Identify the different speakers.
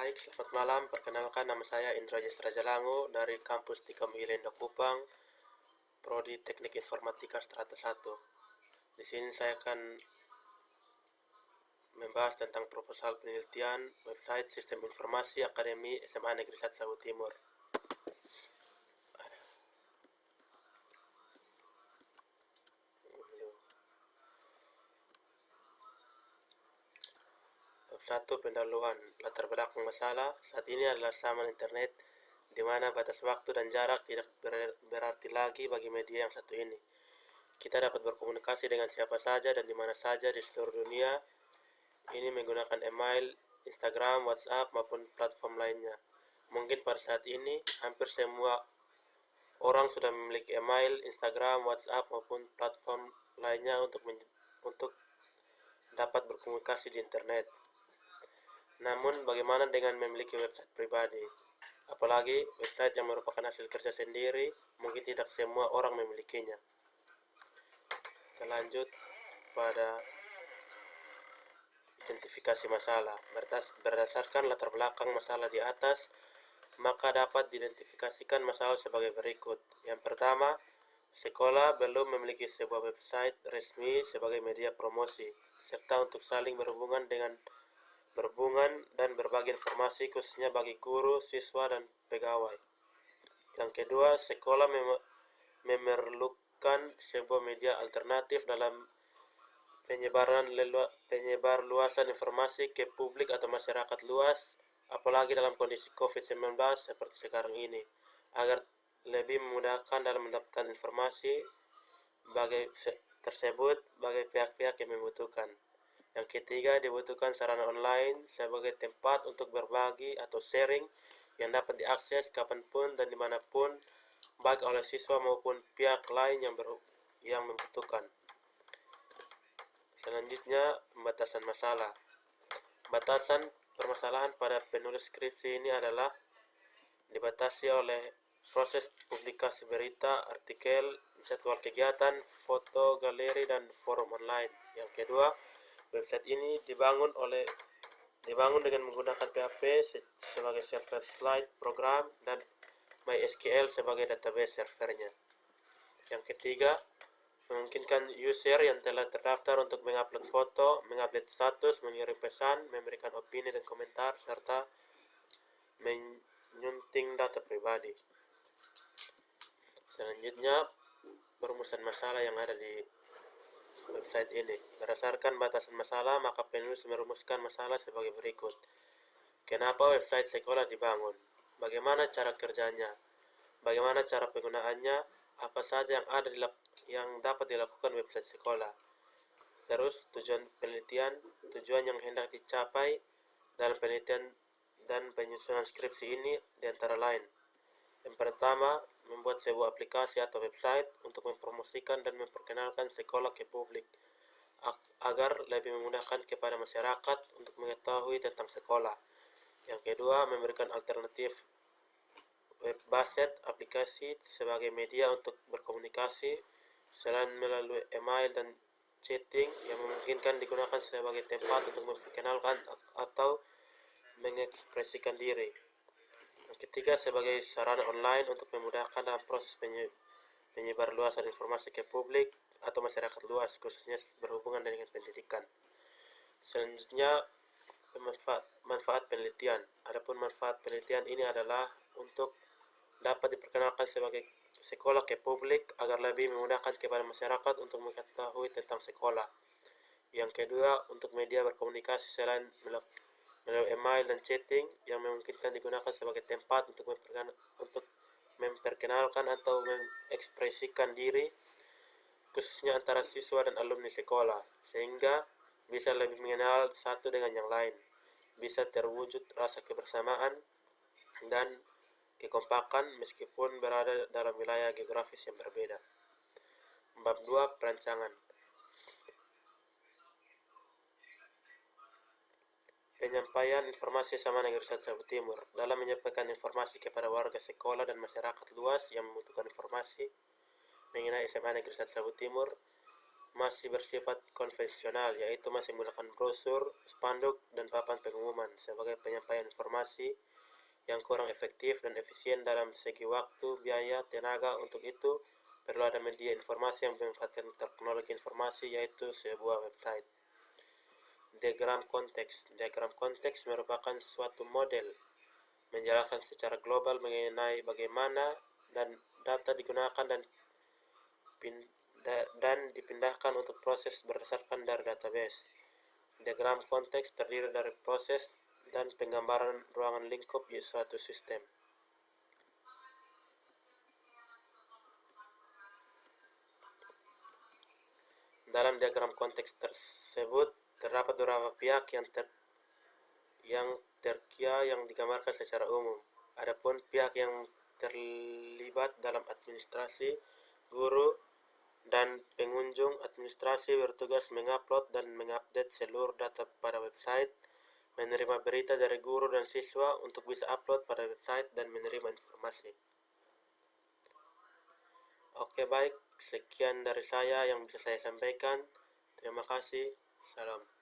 Speaker 1: Baik, selamat malam. Perkenalkan, nama saya Indra Jesra Jalango dari kampus Tikam Hilenda Kupang, Prodi Teknik Informatika Strata 1. Di sini saya akan membahas tentang proposal penelitian website Sistem Informasi Akademi SMA Negeri 1 Sabu Timur. Bab 1. Pendahuluan. Latar belakang masalah saat ini adalah zaman internet, di mana batas waktu dan jarak tidak berarti lagi bagi media yang satu ini. Kita dapat berkomunikasi dengan siapa saja dan di mana saja di seluruh dunia. Ini menggunakan email, Instagram, WhatsApp, maupun platform lainnya. Mungkin pada saat ini hampir semua orang sudah memiliki email, Instagram, WhatsApp, maupun platform lainnya untuk dapat berkomunikasi di internet. Namun bagaimana dengan memiliki website pribadi? Apalagi website yang merupakan hasil kerja sendiri, mungkin tidak semua orang memilikinya. Kita lanjut pada identifikasi masalah. Berdasarkan latar belakang masalah di atas, maka dapat diidentifikasikan masalah sebagai berikut. Yang pertama, sekolah belum memiliki sebuah website resmi sebagai media promosi, serta untuk saling berhubungan dan berbagi informasi khususnya bagi guru, siswa, dan pegawai. Yang kedua, sekolah memerlukan sebuah media alternatif dalam penyebar luasan informasi ke publik atau masyarakat luas, apalagi dalam kondisi COVID-19 seperti sekarang ini, agar lebih memudahkan dalam mendapatkan informasi tersebut bagi pihak-pihak yang membutuhkan. Yang ketiga, dibutuhkan sarana online sebagai tempat untuk berbagi atau sharing yang dapat diakses kapanpun dan dimanapun, baik oleh siswa maupun pihak lain yang membutuhkan. Selanjutnya, pembatasan masalah. Batasan permasalahan pada penulis skripsi ini adalah dibatasi oleh proses publikasi berita, artikel, jadwal kegiatan, foto, galeri, dan forum online. Yang kedua, website ini dibangun dengan menggunakan PHP sebagai server slide program dan MySQL sebagai database servernya. Yang ketiga, memungkinkan user yang telah terdaftar untuk mengupload foto, mengupdate status, mengirim pesan, memberikan opini dan komentar, serta menyunting data pribadi. Selanjutnya, perumusan masalah yang ada di website ini. Berdasarkan batasan masalah, maka penulis merumuskan masalah sebagai berikut. Kenapa website sekolah dibangun? Bagaimana cara kerjanya? Bagaimana cara penggunaannya? Apa saja yang dapat dilakukan website sekolah? Terus tujuan penelitian, tujuan yang hendak dicapai dalam penelitian dan penyusunan skripsi ini diantara lain. Yang pertama, membuat sebuah aplikasi atau website untuk mempromosikan dan memperkenalkan sekolah ke publik agar lebih memudahkan kepada masyarakat untuk mengetahui tentang sekolah. Yang kedua, memberikan alternatif web-based aplikasi sebagai media untuk berkomunikasi selain melalui email dan chatting yang memungkinkan digunakan sebagai tempat untuk memperkenalkan atau mengekspresikan diri. Yang ketiga, sebagai sarana online untuk memudahkan dalam proses penyebar luasan informasi ke publik atau masyarakat luas, khususnya berhubungan dengan pendidikan. Selanjutnya, manfaat penelitian. Adapun manfaat penelitian ini adalah untuk dapat diperkenalkan sebagai sekolah ke publik agar lebih memudahkan kepada masyarakat untuk mengetahui tentang sekolah. Yang kedua, untuk media berkomunikasi selain melalui email dan chatting yang memungkinkan digunakan sebagai tempat untuk memperkenalkan atau mengekspresikan diri khususnya antara siswa dan alumni sekolah, sehingga bisa lebih mengenal satu dengan yang lain, bisa terwujud rasa kebersamaan dan kekompakan meskipun berada dalam wilayah geografis yang berbeda. Bab 2. Perancangan. Penyampaian informasi SMA Negeri 1 Sabu Timur. Dalam menyampaikan informasi kepada warga sekolah dan masyarakat luas yang membutuhkan informasi mengenai SMA Negeri 1 Sabu Timur, masih bersifat konvensional, yaitu masih menggunakan brosur, spanduk, dan papan pengumuman sebagai penyampaian informasi yang kurang efektif dan efisien dalam segi waktu, biaya, tenaga. Untuk itu, perlu ada media informasi yang memanfaatkan teknologi informasi, yaitu sebuah website. Diagram konteks. Diagram konteks merupakan suatu model menjelaskan secara global mengenai bagaimana dan data digunakan dan dipindahkan untuk proses berdasarkan dari database. Diagram konteks terdiri dari proses dan penggambaran ruangan lingkup di suatu sistem. Dalam diagram konteks tersebut terdapat beberapa pihak yang digambarkan secara umum. Adapun pihak yang terlibat dalam administrasi, guru, dan pengunjung. Administrasi bertugas mengupload dan mengupdate seluruh data pada website, menerima berita dari guru dan siswa untuk bisa upload pada website dan menerima informasi. Oke, baik, sekian dari saya yang bisa saya sampaikan. Terima kasih. Salam.